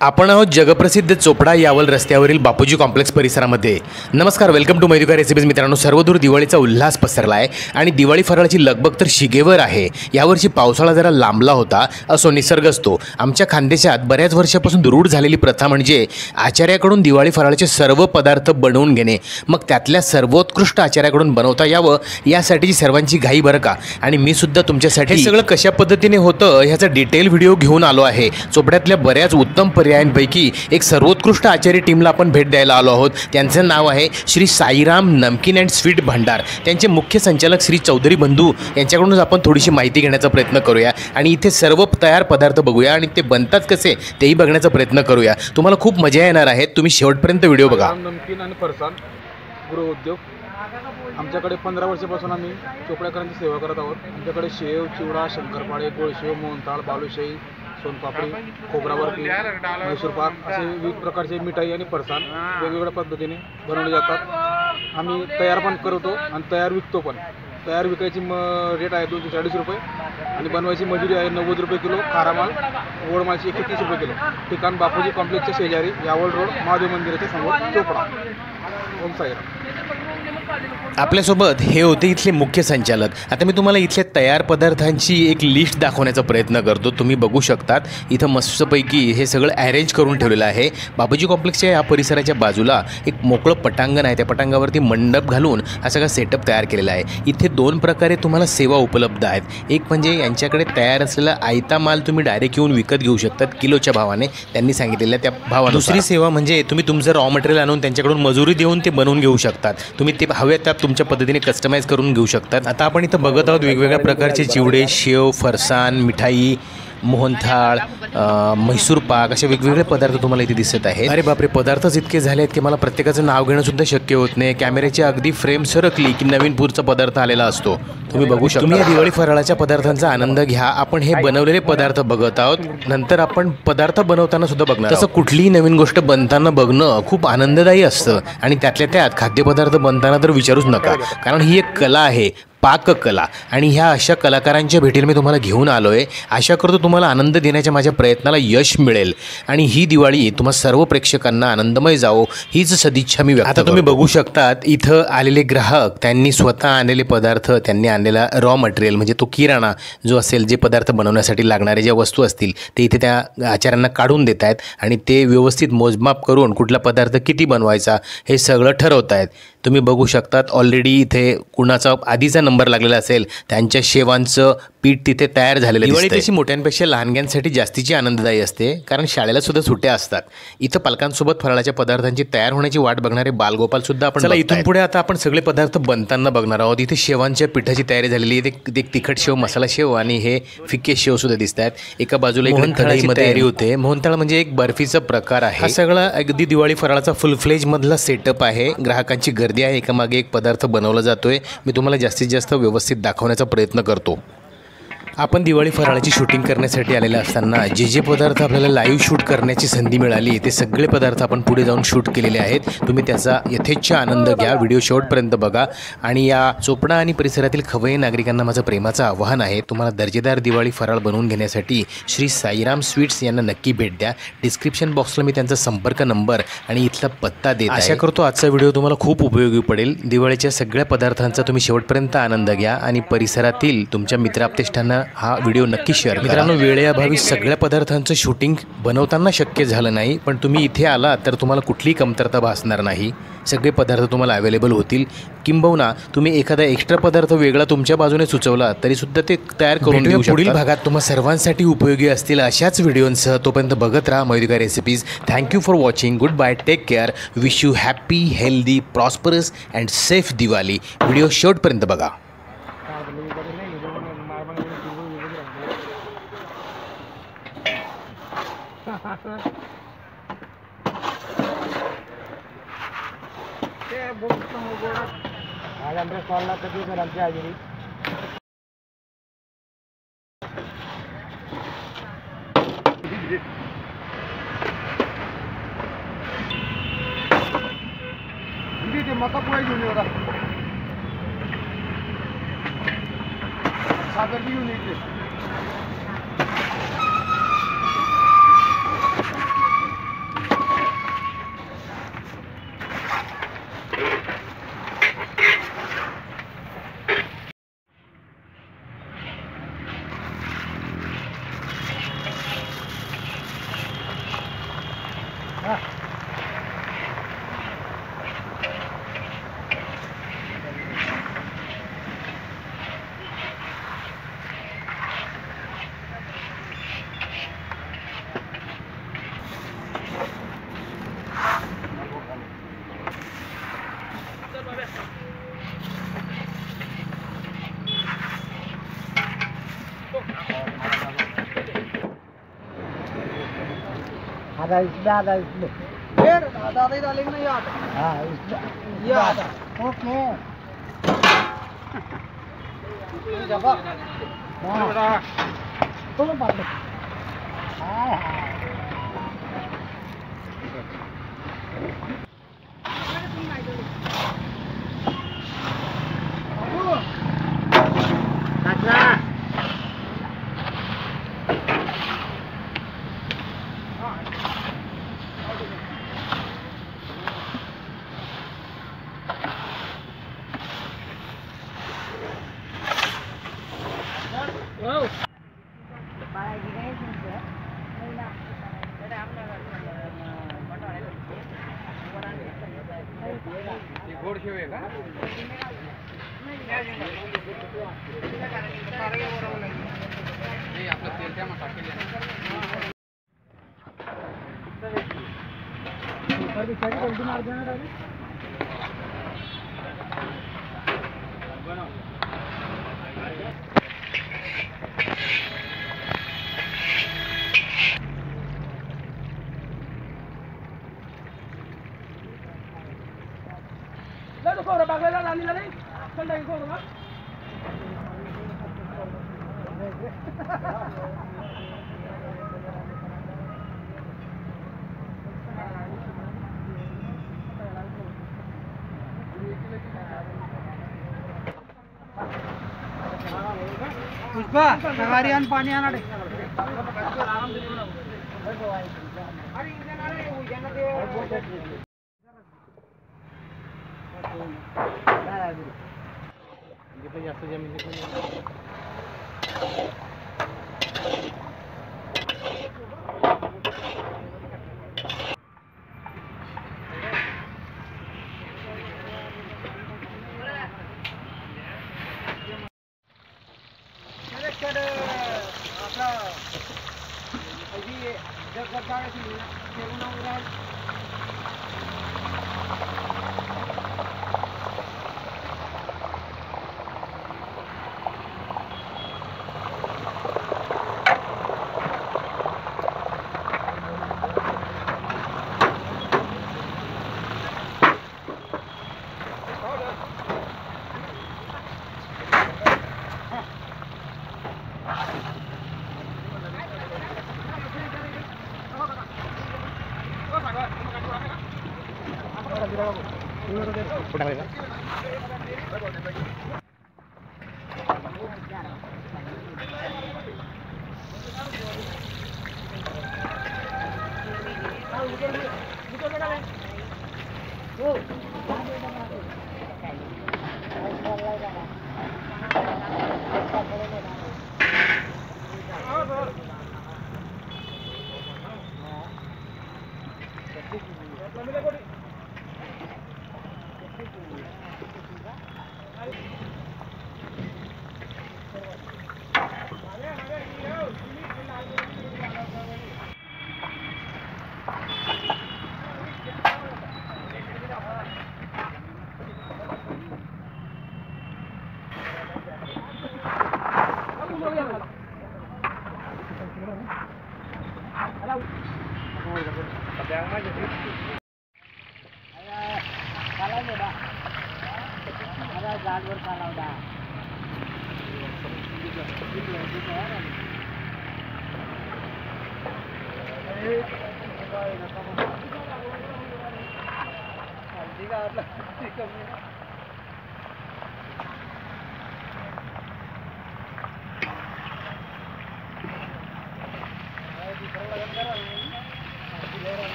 आपण आहोत जगप्रसिद्ध चोपडा यावल रस्त्यावरील बापूजी कॉम्प्लेक्स परिसरामध्ये। नमस्कार, वेलकम टू मयूरिका रेसिपीज। मित्रांनो, सर्वदूर दिवाळीचा उल्हास पसरला आहे आणि दिवाळी फराळाची लगबग तर शिगेवर आहे। यावर्षी पावसाळा जरा लांबला होता, असो निसर्ग असतो। आमच्या खानदेशात बऱ्याच वर्षापासून रूढ झालेली प्रथा म्हणजे आचार्याकडून दिवाळी फराळाचे सर्व पदार्थ बनवून घेणे, मग त्यातल्या सर्वोत्कृष्ट आचार्याकडून बनवता यावं यासाठीची सर्वांची घाई बरं का। आणि मी सुद्धा तुमच्यासाठी हे सगळं कशा पद्धतीने होतं ह्याचा डिटेल व्हिडिओ घेऊन आलो आहे। चोपड्यातल्या बऱ्याच उत्तम पर्यायांपैकी एक सर्वोत्कृष्ट आचार्य टीमला आपण भेट द्यायला आलो आहोत। त्यांचं नाव आहे श्री साईराम नमकीन अँड स्वीट भंडार। त्यांचे मुख्य संचालक श्री चौधरी बंधू यांच्याकडूनच आपण थोडीशी माहिती घेण्याचा प्रयत्न करूया आणि इथे सर्व तयार पदार्थ बघूया आणि ते बनतात कसे तेही बघण्याचा प्रयत्न करूया। तुम्हाला खूप मजा येणार आहे, तुम्ही शेवटपर्यंत व्हिडिओ बघा। नमकीन आणि फरसाण गृह उद्योग आमच्याकडे 15 वर्षापासून आम्ही चोपड्याकरांची सेवा करत आहोत। आमच्याकडे शेव, चिवडा, शंकरपाळे, गोळशेव, मोहनताळ, बालुशाही, सोनपापडी, खोबरा बर्फी, मैसूर पाक असे विविध प्रकारचे मिठाई आणि फरसाण वेगवेगळ्या पद्धतीने बनवले जातात। आम्ही तयार पण करतो आणि तयार विकतो पण। तयार विकायची रेट आहे 240 रुपये आणि बनवायची मजुरी आहे 90 रुपये किलो। खारामाल गोडमालची 130 रुपये किलो। ठिकाण बापूजी कॉम्प्लेक्सच्या शेजारी यावल रोड, महादेव मंदिराच्या समोर, चोपडा। ओम साईराम। आपल्यासोबत हे होते इथले मुख्य संचालक। आता मी तुम्हाला इथल्या तयार पदार्थांची एक लिस्ट दाखवण्याचा प्रयत्न करतो। तुम्ही बघू शकतात इथं मस्तपैकी हे सगळं अरेंज करून ठेवलेलं आहे। बापूजी कॉम्प्लेक्सच्या या परिसराच्या बाजूला एक मोकळं पटांगण आहे, त्या पटांगावरती मंडप घालून हा सगळा सेटअप तयार केलेला आहे। इथे दोन प्रकारे तुम्हाला सेवा उपलब्ध आहेत। एक म्हणजे यांच्याकडे तयार असलेला आयता माल तुम्ही डायरेक्ट येऊन विकत घेऊ शकतात किलोच्या भावाने, त्यांनी सांगितलेल्या त्या भावाने। दुसरी सेवा म्हणजे तुम्ही तुमचं रॉ मटेरियल आणून त्यांच्याकडून मजुरी देऊन ते बनवून घेऊ शकतात। तुम्ही ते हवे त्या तुमच्या पद्धतीने कस्टमाइज करून घेऊ शकतात। आता आपण इथं बघत आहोत वेगवेगळ्या प्रकारचे चिवडे, शेव, फरसाण, मिठाई, मोहनथाळ, मैसूर पाक असे वेगवेगळे पदार्थ तुम्हाला इथे दिसत आहेत। अरे बापरे, पदार्थच इतके झाले आहेत की मला प्रत्येकाचं नाव घेणं सुद्धा शक्य होत नाही। कॅमेऱ्याची अगदी फ्रेम सरकली की नवीन पुढचा पदार्थ आलेला असतो, तुम्ही बघू शकता। तुम्ही या दिवाळी फराळाच्या पदार्थांचा आनंद घ्या। आपण हे बनवलेले पदार्थ बघत आहोत, नंतर आपण पदार्थ बनवताना सुद्धा बघणार। तसं कुठलीही नवीन गोष्ट बनताना बघणं खूप आनंददायी असतं आणि त्यातल्या त्यात खाद्यपदार्थ बनताना तर विचारूच नका, कारण ही एक कला आहे, पाककला। आणि ह्या अशा कलाकारांच्या भेटीला मी तुम्हाला घेऊन आलो आहे। आशा करतो तुम्हाला आनंद देण्याच्या माझ्या प्रयत्नाला यश मिळेल आणि ही दिवाळी तुम्हा सर्व प्रेक्षकांना आनंदमय जावो हीच सदिच्छा मी व्यक्त करतो। आता तुम्ही बघू शकतात इथं आलेले ग्राहक त्यांनी स्वतः आणलेले पदार्थ, त्यांनी आणलेला रॉ मटेरियल म्हणजे तो किराणा जो असेल, जे पदार्थ बनवण्यासाठी लागणारे ज्या वस्तू असतील ते इथे त्या आचार्यांना काढून देत आहेत आणि ते व्यवस्थित मोजमाप करून कुठला पदार्थ किती बनवायचा हे सगळं ठरवत आहेत। तुम्ही बघू शकतात ऑलरेडी इथे कुणाचा आधीचा नंबर लागलेला असेल त्यांच्या शेवांचं पीठ तिथे तयार झालेलं दिसतंय। दिवाळी तशी मोठ्यांपेक्षा लहानग्यांसाठी जास्तीची आनंददायी असते, कारण शाळेला सुद्धा सुट्ट्या असतात। इथं पालकांसोबत फराळाच्या पदार्थांची तयार होण्याची वाट बघणारे बालगोपाल सुद्धा आपण चला इथून पुढे आता आपण सगळे पदार्थ बनताना बघणार आहोत। इथे शेवांच्या पिठाची तयारी झालेली आहे, एक तिखट शेव, मसाला शेव आणि हे फिके शेव सुद्धा दिसत आहेत। एका बाजूला एक कढईची तयारी होते। मोहनताळ म्हणजे एक बर्फीचा प्रकार आहे। हा सगळा अगदी दिवाळी फराळाचा फुल फ्लेज मधला सेटअप आहे। ग्राहकांची गर्दी आहे, एकामागे एक पदार्थ बनवला जातोय। मी तुम्हाला जास्तीत जास्त व्यवस्थित दाखवण्याचा प्रयत्न करतो। आपण दिवाळी फराळाची शूटिंग करण्यासाठी आलेले असताना जे जे पदार्थ आपल्याला लाईव्ह शूट करण्याची संधी मिळाली ते सगळे पदार्थ आपण पुढे जाऊन शूट केलेले आहेत। तुम्ही त्याचा यथेच्छ आनंद घ्या, व्हिडिओ शेवटपर्यंत बघा। आणि या चोपडा आणि परिसरातील खवय्ये नागरिकांना माझं प्रेमाचं आव्हान आहे, तुम्हाला दर्जेदार दिवाळी फराळ बनवून घेण्यासाठी श्री साईराम स्वीट्स यांना नक्की भेट द्या। डिस्क्रिप्शन बॉक्सला मी त्यांचा संपर्क नंबर आणि इथला पत्ता देत आहे। आशा करतो आजचा व्हिडिओ तुम्हाला खूप उपयोगी पडेल। दिवाळीच्या सगळ्या पदार्थांचा तुम्ही शेवटपर्यंत आनंद घ्या आणि परिसरातील तुमच्या मित्रआप्तेष्टांना हा व्हिडिओ नक्की शेअर करा। मित्रांनो, वेळेअभावी सगळ्या पदार्थांचं शूटिंग बनवताना शक्य झालं नाही, पण तुम्ही इथे आला तर तुम्हाला कुठलीही कमतरता भासणार नाही। सगळे पदार्थ तुम्हाला अवेलेबल होतील। किंबहुना तुम्ही एखादा एक्स्ट्रा पदार्थ वेगळा तुमच्या बाजूने सुचवला तरी सुद्धा ते तयार करून देऊ शकता। पुढील भागात तुम्हा सर्वांसाठी उपयोगी असतील अशाच व्हिडिओंसह तोपर्यंत बघत राहा मयूधिका recipes. Thank you for watching, good bye, take care, wish you happy, healthy, prosperous and safe Diwali. Video शेवटपर्यंत बघा। आज आमच्या स्टॉलला कधी सरांची हजेरी मका पोळी घेऊन येऊ, साखर बी घेऊन येते। आधा इसमें आधा इसमें फिर आधा आधा ही डालेंगे ना यार। हाँ इसमें ये आधा ओके जबा हाँ थोड़ा बात हाँ हाँ अच्छा गोड शेव आहे का? हे आपलं तेल त्या मग टाकेल Lalu kau dah bagai lah lari. Kan dah kau dah. Pushpa सवारी आणि पाणी आणा रे. जास्त जमीन